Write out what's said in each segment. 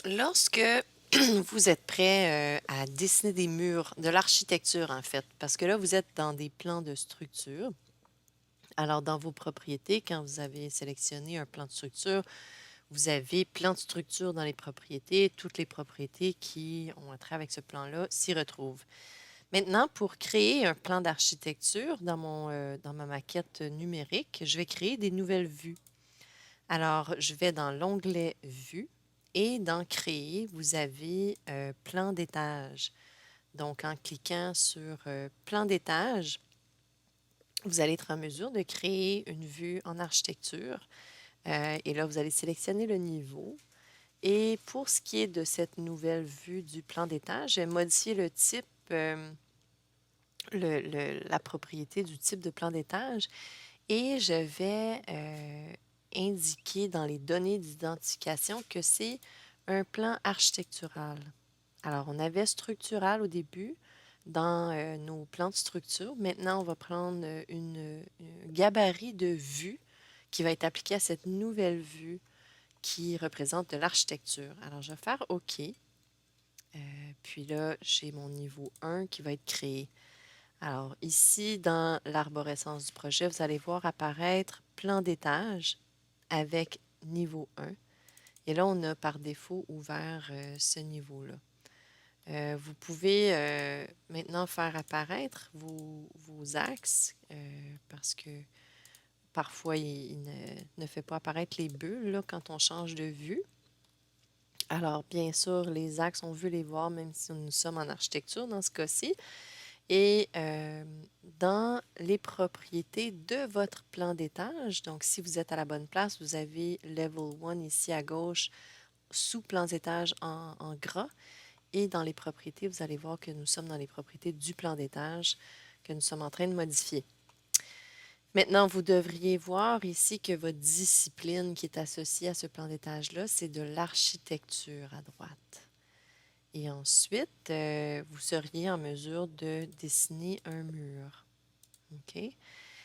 Lorsque vous êtes prêt à dessiner des murs, de l'architecture en fait, parce que là, vous êtes dans des plans de structure. Alors, dans vos propriétés, quand vous avez sélectionné un plan de structure, vous avez plan de structure dans les propriétés. Toutes les propriétés qui ont un trait avec ce plan-là s'y retrouvent. Maintenant, pour créer un plan d'architecture dans ma maquette numérique, je vais créer des nouvelles vues. Alors, je vais dans l'onglet Vue et dans Créer, vous avez Plan d'étage. Donc, en cliquant sur Plan d'étage, vous allez être en mesure de créer une vue en architecture. Et là, vous allez sélectionner le niveau. Et pour ce qui est de cette nouvelle vue du plan d'étage, je vais modifier le type, la propriété du type de plan d'étage et je vais indiquer dans les données d'identification que c'est un plan architectural. Alors, on avait structural au début dans nos plans de structure. Maintenant, on va prendre un gabarit de vue qui va être appliqué à cette nouvelle vue qui représente de l'architecture. Alors, je vais faire OK. Puis là, j'ai mon niveau 1 qui va être créé. Alors, ici, dans l'arborescence du projet, vous allez voir apparaître plan d'étage avec niveau 1. Et là, on a par défaut ouvert ce niveau-là. Vous pouvez maintenant faire apparaître vos axes parce que parfois, il ne fait pas apparaître les bulles là, quand on change de vue. Alors, bien sûr, les axes, on veut les voir même si nous sommes en architecture dans ce cas-ci. Et dans les propriétés de votre plan d'étage, donc si vous êtes à la bonne place, vous avez Level 1 ici à gauche, sous plan d'étage en gras. Et dans les propriétés, vous allez voir que nous sommes dans les propriétés du plan d'étage que nous sommes en train de modifier. Maintenant, vous devriez voir ici que votre discipline qui est associée à ce plan d'étage-là, c'est de l'architecture à droite. Et ensuite, vous seriez en mesure de dessiner un mur. OK?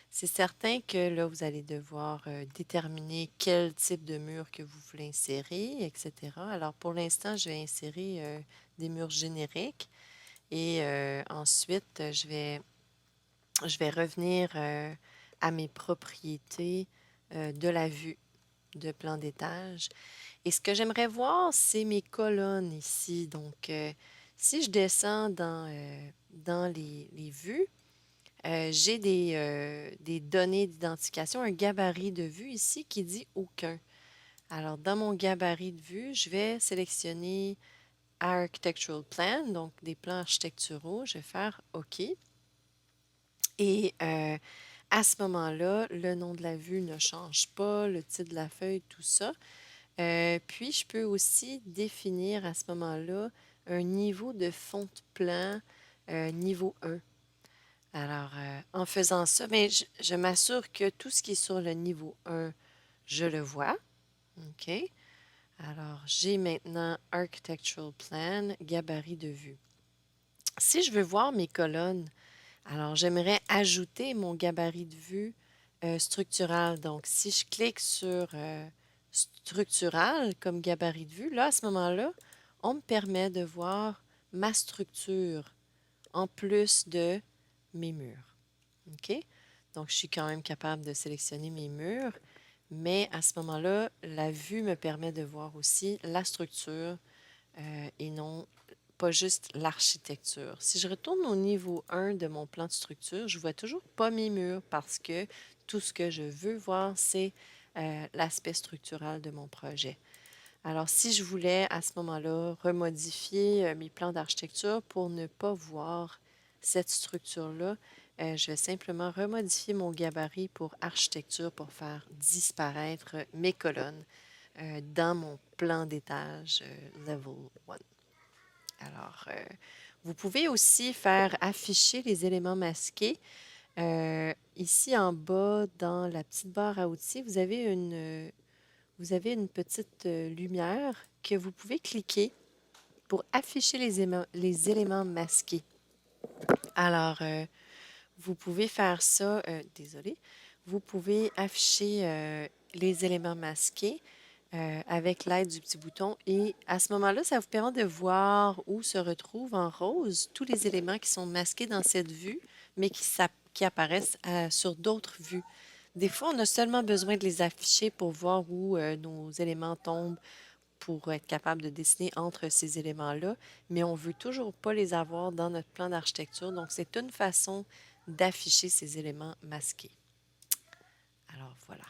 C'est certain que là, vous allez devoir déterminer quel type de mur que vous voulez insérer, etc. Alors, pour l'instant, je vais insérer des murs génériques et ensuite, je vais revenir à mes propriétés de la vue de plan d'étage. Et ce que j'aimerais voir, c'est mes colonnes ici. Donc, si je descends dans les vues, j'ai des données d'identification, un gabarit de vue ici qui dit aucun. Alors, dans mon gabarit de vue, je vais sélectionner Architectural Plan, donc des plans architecturaux. Je vais faire OK. Et à ce moment-là, le nom de la vue ne change pas, le titre de la feuille, tout ça. Puis, je peux aussi définir à ce moment-là un niveau de fond de plan niveau 1. Alors, en faisant ça, mais je m'assure que tout ce qui est sur le niveau 1, je le vois. OK. Alors, j'ai maintenant Architectural Plan, gabarit de vue. Si je veux voir mes colonnes, alors j'aimerais ajouter mon gabarit de vue structural. Donc, si je clique sur structural comme gabarit de vue, là, à ce moment-là, on me permet de voir ma structure en plus de mes murs. OK? Donc, je suis quand même capable de sélectionner mes murs, mais à ce moment-là, la vue me permet de voir aussi la structure et non pas juste l'architecture. Si je retourne au niveau 1 de mon plan de structure, je ne vois toujours pas mes murs parce que tout ce que je veux voir, c'est l'aspect structural de mon projet. Alors, si je voulais à ce moment-là remodifier mes plans d'architecture pour ne pas voir cette structure-là, je vais simplement remodifier mon gabarit pour architecture pour faire disparaître mes colonnes dans mon plan d'étage Level 1. Alors, vous pouvez aussi faire afficher les éléments masqués. Ici en bas, dans la petite barre à outils, vous avez une petite lumière que vous pouvez cliquer pour afficher les éléments masqués. Alors, vous pouvez faire ça, désolé, vous pouvez afficher les éléments masqués avec l'aide du petit bouton. Et à ce moment-là, ça vous permet de voir où se retrouvent en rose tous les éléments qui sont masqués dans cette vue, mais qui apparaissent sur d'autres vues. Des fois, on a seulement besoin de les afficher pour voir où nos éléments tombent, pour être capable de dessiner entre ces éléments-là, mais on ne veut toujours pas les avoir dans notre plan d'architecture. Donc, c'est une façon d'afficher ces éléments masqués. Alors, voilà.